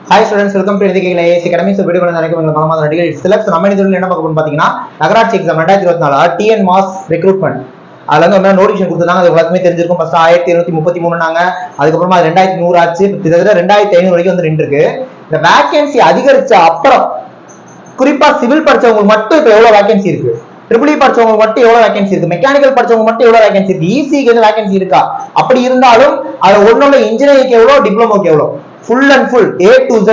Hi students, welcome to AIC Academy. So video நம்ம என்ன பார்க்க போறோம் பாத்தீங்கன்னா நகராட்சி எக்ஸாம் 2024 TN மாஸ் ரெக்ரூட்மெண்ட். அதுல வந்து நோட்டிஃபிகேஷன் கொடுத்தாங்க. அது எல்லாருக்குமே தெரிஞ்சிருக்கும். ஃபர்ஸ்ட் 1233 நாங்க, அதுக்கு அப்புறமா 2100 ஆச்சு. கிட்டத்தட்ட 2500 வரைக்கும் வந்து நின்றுருக்கு. இந்த வேகன்சி அதிகரிச்ச அப்புறம் குறிப்பா சிவில் படிச்சவங்களுக்கு மட்டும் இப்ப எவ்வளவு வேகன்சி இருக்கு, ட்ரிபிள் படிச்சவங்க மட்டும் எவ்வளவு வேகன்சி இருக்கு, மெக்கானிக்கல் படிச்சவங்க மட்டும் எவ்வளவு வேகன்சி இருக்கு, ஈசிக்கு எது வேகன்சி இருக்கா, அப்படி இருந்தாலும் அது ஒன்னொன்னு இன்ஜினியரிங் எவ்வளவு, டிப்ளமோக்கு எவ்வளவு, full and full A to Z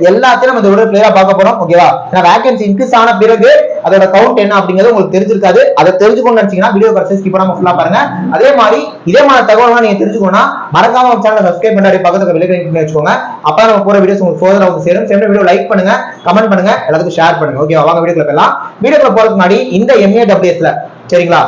எல்லாத்தையும் நம்ம இதோட கிளியரா பார்க்க போறோம். ஓகேவா? ஏன்னா வேகன்சி இன்க்ரீஸ் ஆன பிறகு அதோட கவுண்ட் என்ன அப்படிங்கிறது உங்களுக்கு தெரிஞ்சிருக்காது. அதை தெரிஞ்சுக்கணும்னு நினைச்சீங்கன்னா வீடியோ கடைசி ஸ்கிப் பண்ணாம ஃபுல்லா பாருங்க. அதே மாதிரி தகவல்கள் நீங்க தெரிஞ்சுக்கணும்னா மறக்காம நம்ம சேனலை சப்ஸ்கிரைப் பண்ணி பக்கத்துல பெல் ஐகான் பண்ணி வச்சுக்கோங்க. அப்பதான் நம்ம போற வீடியோஸ் உங்களுக்கு ஃபர்தரா வந்து சேரும். சேர்ந்து வீடியோ லைக் பண்ணுங்க, கமெண்ட் பண்ணுங்க, எல்லாத்துக்கும் ஷேர் பண்ணுங்க. ஓகேவா? வாங்க வீடியோக்குள்ள போகலாம். வீடியோக்குள்ள போறதுக்கு முன்னாடி இந்த MAWSல சரிங்களா,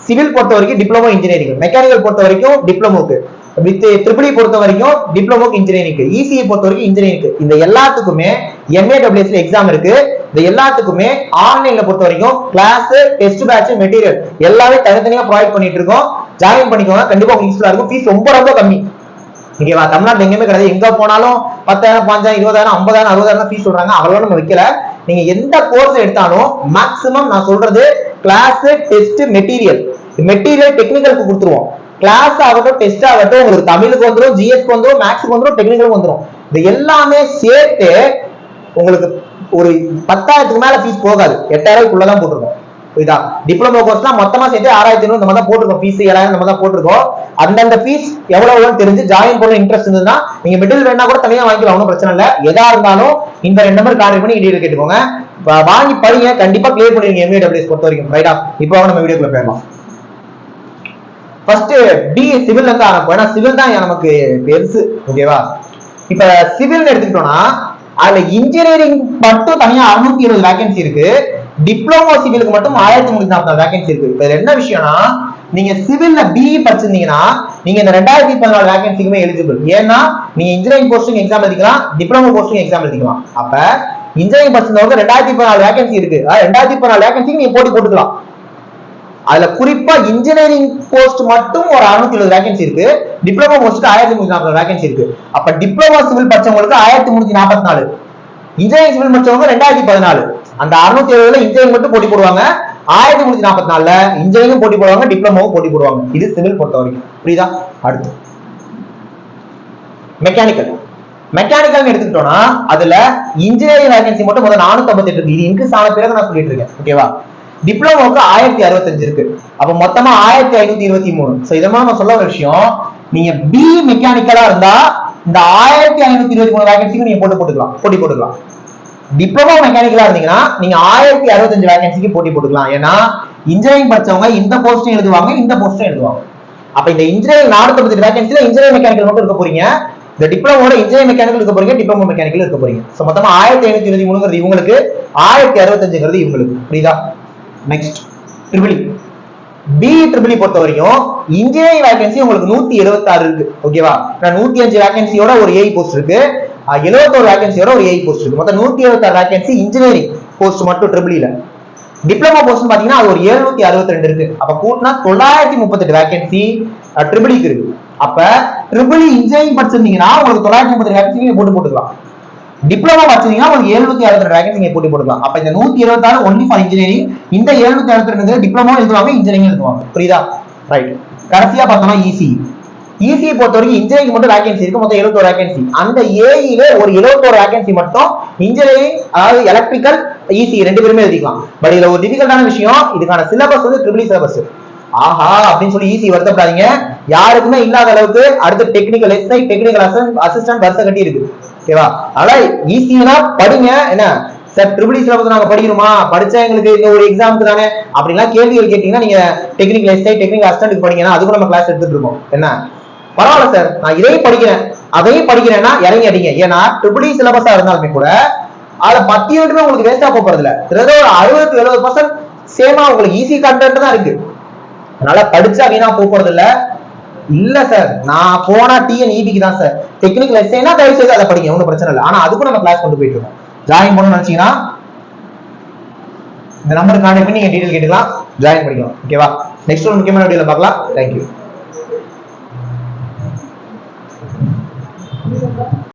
சிவில் பொறுத்த வரைக்கும் டிப்ளமோ இன்ஜினியரிங், மெக்கானிக்கல் பொறுத்த வரைக்கும் டிப்ளமோக்கு, வித் ட்ரிபிள் பொறுத்த வரைக்கும் டிப்ளமோக்கு இன்ஜினியரிங், இசிஐ பொறுத்த வரைக்கும் இன்ஜினியரிங், இந்த எல்லாத்துக்குமே MAWSல எக்ஸாம் இருக்கு. இந்த எல்லாத்துக்குமே ஆன்லைன்ல பொறுத்த வரைக்கும் கிளாஸ், டெஸ்ட் பேட்ச், மெட்டீரியல் எல்லாமே தனித்தனியா ப்ரொவைட் பண்ணிட்டு இருக்கோம். ஜாயின் பண்ணிக்கோங்க, கண்டிப்பா உங்களுக்கு யூஸ்ஃபுல்லா இருக்கும். ஃபீஸ் ரொம்ப ரொம்ப கம்மி. ஓகேவா? தமிழ்நாட்டுல எங்கேயுமே கிடையாது. எங்க போனாலும் 10,000, 5,000, 20,000, 50,000, 60,000 ஃபீஸ் சொல்றாங்க. அவ்வளவு நம்ம வைக்கல. நீங்க எந்த கோர்ஸ் எடுத்தாலும் மேக்ஸிமம் நான் சொல்றது கிளாஸ், டெஸ்ட், மெட்டீரியல் டெக்னிக்கலுக்கு கொடுத்துருவோம். கிளாஸ் ஆகட்டும், டெஸ்ட் ஆகட்டும், உங்களுக்கு தமிழுக்கு வந்துடும், ஜிஎஸ்க்கு வந்துடும், மேக்ஸுக்கு வந்துடும், டெக்னிக்கலுக்கு வந்துடும். இது எல்லாமே சேர்த்து உங்களுக்கு ஒரு 10,000க்கு மேல ஃபீஸ் போகாது. 8,000க்குள்ளதான் போட்டிருக்கோம். இதா டிப்ளமோ கோர்ஸ்லாம் மொத்தமா சேர்த்து 6,500 நம்ம தான் போட்டிருக்கோம். ஃபீஸ் 7,000 நம்ம தான் போட்டிருக்கோம். அந்தந்த ஃபீஸ் எவ்வளவு தெரிஞ்சு ஜாயின் பண்ண இன்ட்ரெஸ்ட் இருந்ததுன்னா நீங்க மெட்டீரியல் வேணா கூட தனியா வாங்கிக்கலாம், ஒன்றும் பிரச்சனை இல்லை. எதா இருந்தாலும் இந்த 2 நம்பர் கான்டாக்ட் பண்ணி டீடைல் கேட்டுக்கோங்க. வாங்கி படிங்க, கண்டிப்பா கிளியர் பண்ணிடுங்க MAWS பொறுத்த வரைக்கும். ரைட்டா? இப்போ நம்ம வீடியோக்குள்ள போயிடலாம். ஃபர்ஸ்ட் பி சிவில் இருந்து ஆரம்பிப்போம். ஏன்னா சிவில் தான் நமக்கு பெருசு. ஓகேவா? இப்ப சிவில் எடுத்துக்கிட்டோம்னா அதுல இன்ஜினியரிங் மட்டும் தனியா 620 வேகன்சி இருக்கு. டிப்ளமோ சிவிலுக்கு மட்டும் 1344 வேகன்சி இருக்கு. இப்ப என்ன விஷயம்னா, நீங்க சிவில்ல BE படிச்சிருந்தீங்கன்னா நீங்க இந்த 2014 வேகன்சிக்குமே எலிஜிபிள். ஏன்னா நீங்க இன்ஜினியரிங் போஸ்டிங் எக்ஸாம் எழுதிக்கலாம், டிப்ளமோ போஸ்டிங் எக்ஸாம் எழுதிக்கலாம். அப்ப இன்ஜினியரிங் படிச்சிருந்தவங்க 2014 வேகன்சி இருக்கு. 2014 வேகன்சிக்கு நீங்க போட்டி போட்டுக்கலாம். அதுல குறிப்பா இன்ஜினியரிங் போஸ்ட் மட்டும் ஒரு 620 வேகன்சி இருக்கு. டிப்ளமோ போஸ்ட்டுக்கு 1344 வேகன்சி இருக்கு. அப்ப டிப்ளமோ சிவில் படிச்சவங்களுக்கு 1344, இன்ஜினியரிங் சிவில் படிச்சவங்க 2014. அந்த 670ல இன்ஜினியரிங் மட்டும் போட்டி போடுவாங்க, 1344ல இன்ஜினியரிங் போட்டி போடுவாங்க, டிப்ளமோவும் போட்டி போடுவாங்க. இது சிவில் பொறுத்த வரைக்கும். புரியுதா? அடுத்து மெக்கானிக்கல் எடுத்துக்கிட்டோம்னா அதுல இன்ஜினியரிங் வேகன்சி மட்டும் முதல்ல 458 இருக்கு. இது இன்க்ரீஸ் ஆன பிறகு நான் சொல்லிட்டு இருக்கேன். ஓகேவா? டிப்ளமோக்கு 1065 இருக்கு. அப்ப மொத்தமா 1523. சோ இதெல்லாம் நம்ம சொல்ல ஒரு விஷயம், நீங்க பி மெக்கானிக்கலா இருந்தா இந்த 1523 வேகன்சிக்கு நீங்க போட்டி போட்டுக்கலாம். டிப்ளமோ மெக்கானிக்கலா இருந்தீங்கன்னா நீங்க 1065 வேகன்சிக்கு போட்டி போட்டுக்கலாம். ஏன்னா இன்ஜினியரிங் படிச்சவங்க இந்த போஸ்டும் எழுதுவாங்க, இந்த போஸ்டும் எழுதுவாங்க. அப்ப இந்த இன்ஜினியரிங் 458 வேகன்சில இன்ஜினியரிங் மெக்கானிக்கல் மட்டும் இருக்க போறீங்க. இந்த டிப்ளமோட இன்ஜினியரிங் மெக்கானிக்கல் இருக்க போறீங்க, டிப்ளமோ மெக்கானிக்கல் இருக்க போறீங்க. சோ மொத்தமா 1523 இவங்களுக்கு, 1065 இவங்களுக்கு. புரியுதா? நெக்ஸ்ட் ட்ரிபிள் பொறுத்த வரைக்கும் இன்ஜினியரிங் வேகன்சி உங்களுக்கு 176 இருக்கு. ஓகேவா? 105 வேகன்சியோட ஒரு ஏஐ போஸ்ட் இருக்கு, 71 வேகன்சியோட ஒரு ஏஐ போஸ்ட் இருக்கு. மொத்தம் 176 வேகன்சி இன்ஜினியரிங் போஸ்ட் மட்டும் ட்ரிபிள்ல. டிப்ளமோ போஸ்ட் பாத்தீங்கன்னா அது ஒரு 762 இருக்கு. அப்ப கூட்டினா 938 வேகன்சி ட்ரிபிள்க்கு இருக்கு. அப்ப ட்ரிபிள் இன்ஜினியரிங் படிச்சிருந்தீங்கன்னா உங்களுக்கு 938 வேகன்சி நீங்க போட்டுக்கலாம். டிப்ளமோ படிச்சீங்கன்னா உங்களுக்கு 762 வேகன்சி நீங்க போட்டி போட்டுக்கலாம். அப்ப இந்த 126 ஒன்லி ஃபார் இன்ஜினியரிங், இந்த 762 டிப்ளமோ எழுதுவாங்க, இன்ஜினியரிங் எழுதுவாங்க. புரியுதா? ரைட். கடைசியா பார்த்தோம்னா இசிஐ பொறுத்த வரைக்கும் இன்ஜினியரிங் மட்டும் வேகன்சி இருக்கு, மொத்தம் 71 வேகன்சி. அந்த ஏஇல ஒரு 71 வேகன்சி மட்டும் இன்ஜினியரிங், அதாவது எலக்ட்ரிக்கல், இசிஐ ரெண்டு பேருமே எழுதிக்கலாம். பட் இதுல ஒரு டிஃபிகல்ட்டான விஷயம், இதுக்கான சிலபஸ் வந்து ட்ரிபிள் சிலபஸ். ஆஹா அப்படின்னு சொல்லி ஈஸி வருத்தப்படாதீங்க, யாருக்குமே இல்லாத அளவுக்கு அடுத்து டெக்னிக்கல் எஸ்ஐ, டெக்னிக்கல் அசிஸ்டன்ட் வருஷம் கட்டி இருக்கு. ஓகேவா? அதனால ஈஸியா படிங்க. என்ன சார் ட்ரிபிள் சிலபஸ் நாங்க படிக்கணுமா, படிச்சா எங்களுக்கு இந்த ஒரு எக்ஸாமுக்கு தானே அப்படின்லாம் கேள்விகள் கேட்டீங்கன்னா நீங்க டெக்னிக்கல் எஸ்ஐ, டெக்னிக்கல் அசிஸ்டன்ட் படிங்கன்னா அதுக்கும் நம்ம கிளாஸ் எடுத்துட்டு இருக்கோம். என்ன பரவாயில்ல சார், நான் இதையும் படிக்கிறேன் அதையும் படிக்கிறேன்னா இறங்கி அடிங்க. ஏன்னா ட்ரிபிள் சிலபஸா இருந்தாலுமே கூட அதுல 10 யூனிட்டுமே உங்களுக்கு வேஸ்டா போறது இல்ல. கிட்டத்தட்ட ஒரு 60-70% சேமா உங்களுக்கு ஈஸி கண்டென்ட் தான் இருக்கு. அதனால படிச்சா வீணா போறது இல்ல சார், நான் போனா TNEBக்கு தான் சார், டெக்னிக்கல் எஸ்ஐனா தயவு செய்து அதை படிங்க, ஒன்றும் பிரச்சனை இல்லை. ஆனா அதுக்கும் நம்ம கிளாஸ் கொண்டு போயிட்டு இருக்கோம். ஜாயின் பண்ணணும்னு நினைச்சீங்கன்னா இந்த நம்பருக்கு கான்டாக்ட் பண்ணி நீங்க டீடைல் கேட்டுக்கலாம், ஜாயின் பண்ணிக்கலாம். ஓகேவா? நெக்ஸ்ட் ஒரு முக்கியமான வீடியோல பார்க்கலாம். தேங்க்யூ.